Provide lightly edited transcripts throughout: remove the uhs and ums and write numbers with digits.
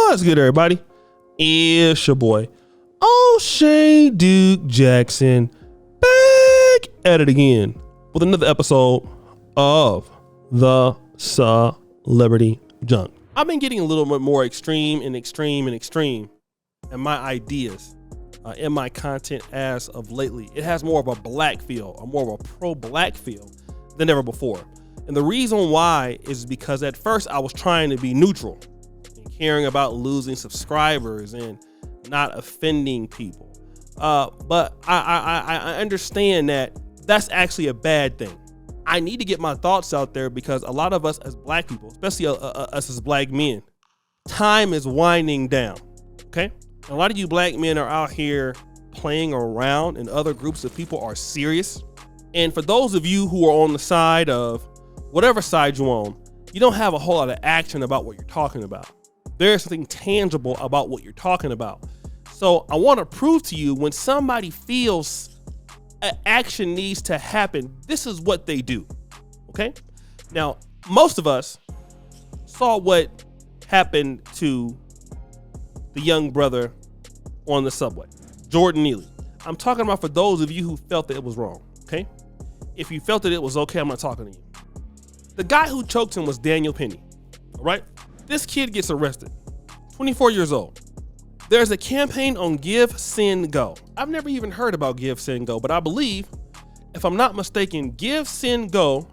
What's good, everybody? It's your boy, O'Shea Duke Jackson, back at it again with another episode of the Celebrity Junk. I've been getting a little bit more extreme in my ideas in my content as of lately. It has more of a black feel, or more of a pro-black feel than ever before. And the reason why is because at first I was trying to be neutral and caring about losing subscribers and not offending people. But I understand that that's actually a bad thing. I need to get my thoughts out there because a lot of us as black people, especially us as black men, time is winding down, okay? A lot of you black men are out here playing around and other groups of people are serious. And for those of you who are on the side of whatever side you're on, you don't have a whole lot of action about what you're talking about. There's something tangible about what you're talking about. So I want to prove to you when somebody feels action needs to happen, this is what they do, okay? Now, most of us saw what happened to the young brother on the subway, Jordan Neely. I'm talking about for those of you who felt that it was wrong, okay? If you felt that it was okay, I'm not talking to you. The guy who choked him was Daniel Penny, all right? This kid gets arrested, 24 years old. There's a campaign on Give, Send, Go. I've never even heard about Give, Send, Go, but I believe, if I'm not mistaken, Give, Send, Go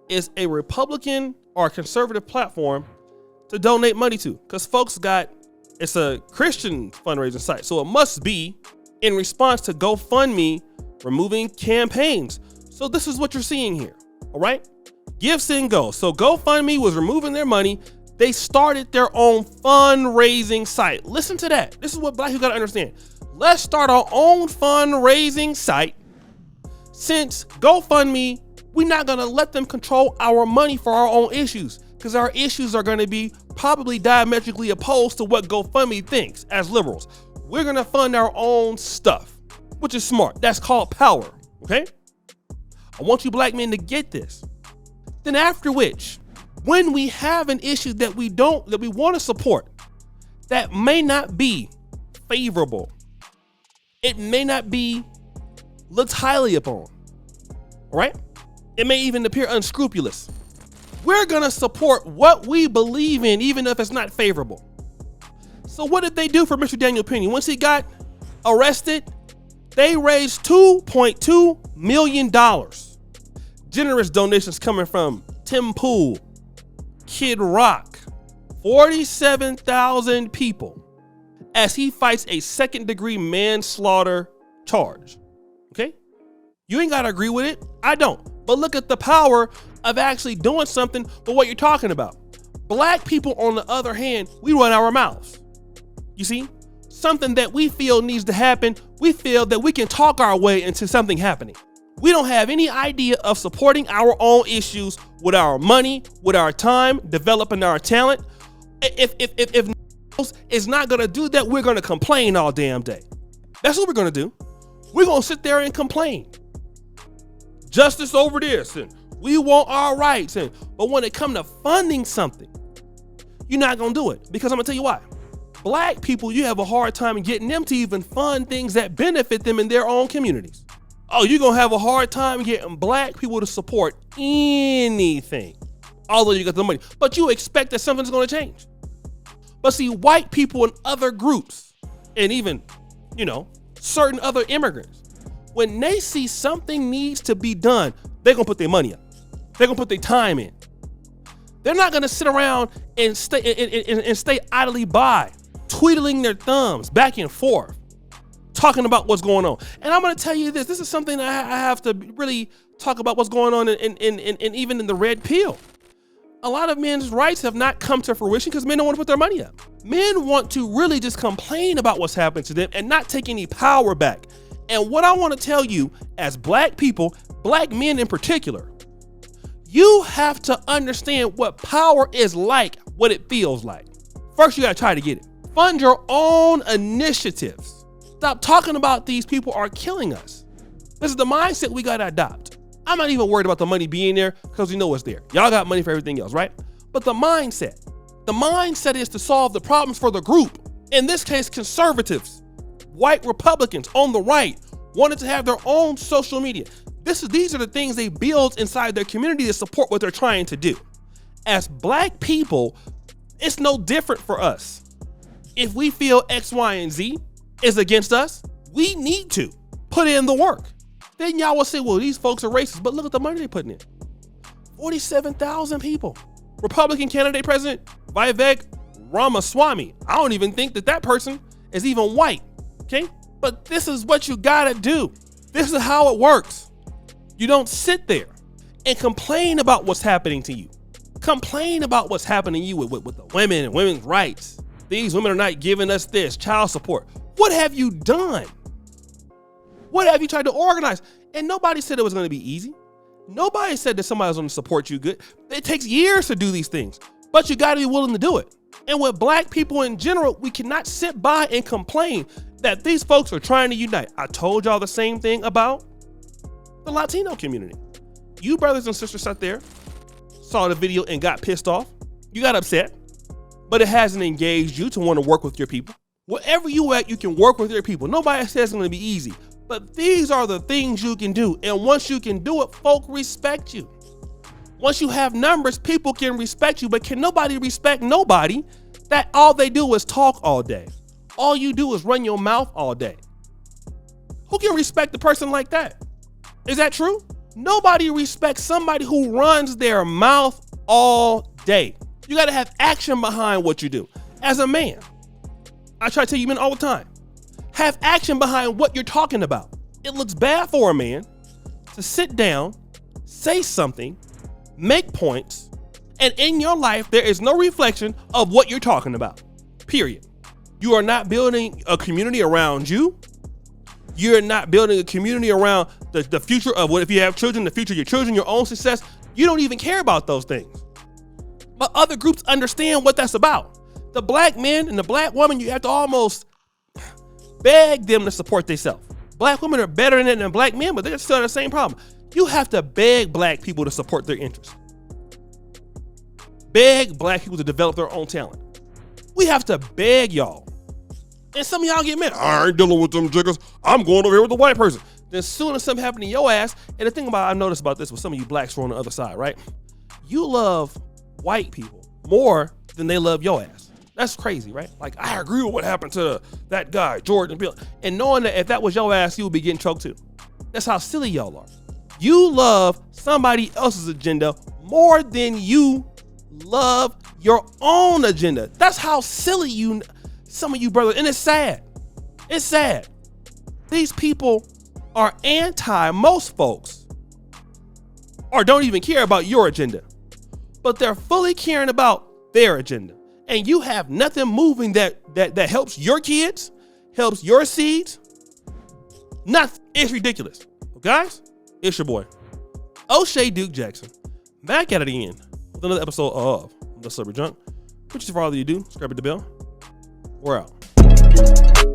is a Republican or conservative platform to donate money to, because it's a Christian fundraising site, so it must be in response to GoFundMe removing campaigns. So this is what you're seeing here, all right? Give, Send, Go. So GoFundMe was removing their money. They started their own fundraising site. Listen to that. This is what black people gotta understand. Let's start our own fundraising site. Since GoFundMe, we're not gonna let them control our money for our own issues, because our issues are gonna be probably diametrically opposed to what GoFundMe thinks as liberals. We're gonna fund our own stuff, which is smart. That's called power, okay? I want you black men to get this. Then after which, when we have an issue that we want to support, that may not be favorable, it may not be looked highly upon, all right? It may even appear unscrupulous. We're gonna support what we believe in, even if it's not favorable. So what did they do for Mr. Daniel Penny? Once he got arrested, they raised $2.2 million. Generous donations coming from Tim Pool, Kid Rock, 47,000 people as he fights a second-degree manslaughter charge, okay? You ain't gotta agree with it, I don't. But look at the power of actually doing something for what you're talking about. Black people, on the other hand, we run our mouths. You see, something that we feel needs to happen, we feel that we can talk our way into something happening. We don't have any idea of supporting our own issues with our money, with our time, developing our talent. If is not gonna do that, we're gonna complain all damn day. That's what we're gonna do. We're gonna sit there and complain. Justice over this, and we want our rights. But when it comes to funding something, you're not gonna do it, because I'm gonna tell you why. Black people, you have a hard time getting them to even fund things that benefit them in their own communities. Oh, you're gonna have a hard time getting black people to support anything, although you got the money. But you expect that something's gonna change. But see, white people and other groups, and even, certain other immigrants, when they see something needs to be done, they're gonna put their money up. They're gonna put their time in. They're not gonna sit around and stay idly by, twiddling their thumbs back and forth, talking about what's going on. And I'm going to tell you this is something that I have to really talk about what's going on in even in the red pill. A lot of men's rights have not come to fruition because men don't want to put their money up. Men want to really just complain about what's happening to them and not take any power back. And what I want to tell you as black people, black men in particular, you have to understand what power is like, what it feels like. First, you got to try to get it. Fund your own initiatives. Stop talking about these people are killing us. This is the mindset we gotta adopt. I'm not even worried about the money being there because we know it's there. Y'all got money for everything else, right? But the mindset The mindset is to solve the problems for the group. In this case, conservatives, white Republicans on the right wanted to have their own social media. These are the things they build inside their community to support what they're trying to do. As black people, it's no different for us. If we feel X, Y, and Z is against us, we need to put in the work. Then y'all will say, well, these folks are racist, but look at the money they're putting in. 47,000 people. Republican candidate president Vivek Ramaswamy. I don't even think that person is even white, okay? But this is what you gotta do. This is how it works. You don't sit there and complain about what's happening to you. Complain about what's happening to you with the women and women's rights. These women are not giving us this, child support. What have you done? What have you tried to organize? And nobody said it was gonna be easy. Nobody said that somebody was gonna support you good. It takes years to do these things, but you gotta be willing to do it. And with black people in general, we cannot sit by and complain that these folks are trying to unite. I told y'all the same thing about the Latino community. You brothers and sisters sat there, saw the video and got pissed off. You got upset, but it hasn't engaged you to want to work with your people. Wherever you at, you can work with your people. Nobody says it's gonna be easy, but these are the things you can do. And once you can do it, folk respect you. Once you have numbers, people can respect you, but can nobody respect nobody that all they do is talk all day? All you do is run your mouth all day. Who can respect a person like that? Is that true? Nobody respects somebody who runs their mouth all day. You gotta have action behind what you do. As a man, I try to tell you men all the time, have action behind what you're talking about. It looks bad for a man to sit down, say something, make points, and in your life, there is no reflection of what you're talking about, period. You are not building a community around you. You're not building a community around the future of what if you have children, the future of your children, your own success. You don't even care about those things. But other groups understand what that's about. The black men and the black woman, you have to almost beg them to support themselves. Black women are better than black men, but they're still in the same problem. You have to beg black people to support their interests. Beg black people to develop their own talent. We have to beg y'all. And some of y'all get mad. I ain't dealing with them jiggers. I'm going over here with the white person. Then as soon as something happened to your ass, and the thing about I've noticed about this with some of you blacks who are on the other side, right? You love white people more than they love your ass. That's crazy, right? Like, I agree with what happened to that guy, Jordan Bill. And knowing that if that was your ass, you would be getting choked too. That's how silly y'all are. You love somebody else's agenda more than you love your own agenda. That's how silly some of you brothers, and it's sad. It's sad. These people are most folks, or don't even care about your agenda, but they're fully caring about their agenda. And you have nothing moving that helps your kids, helps your seeds. Nothing. It's ridiculous. Well, guys, it's your boy, O'Shea Duke Jackson, back at it again with another episode of The Celebrity Junk. Which is for all of you do, subscribe to the bell. We're out.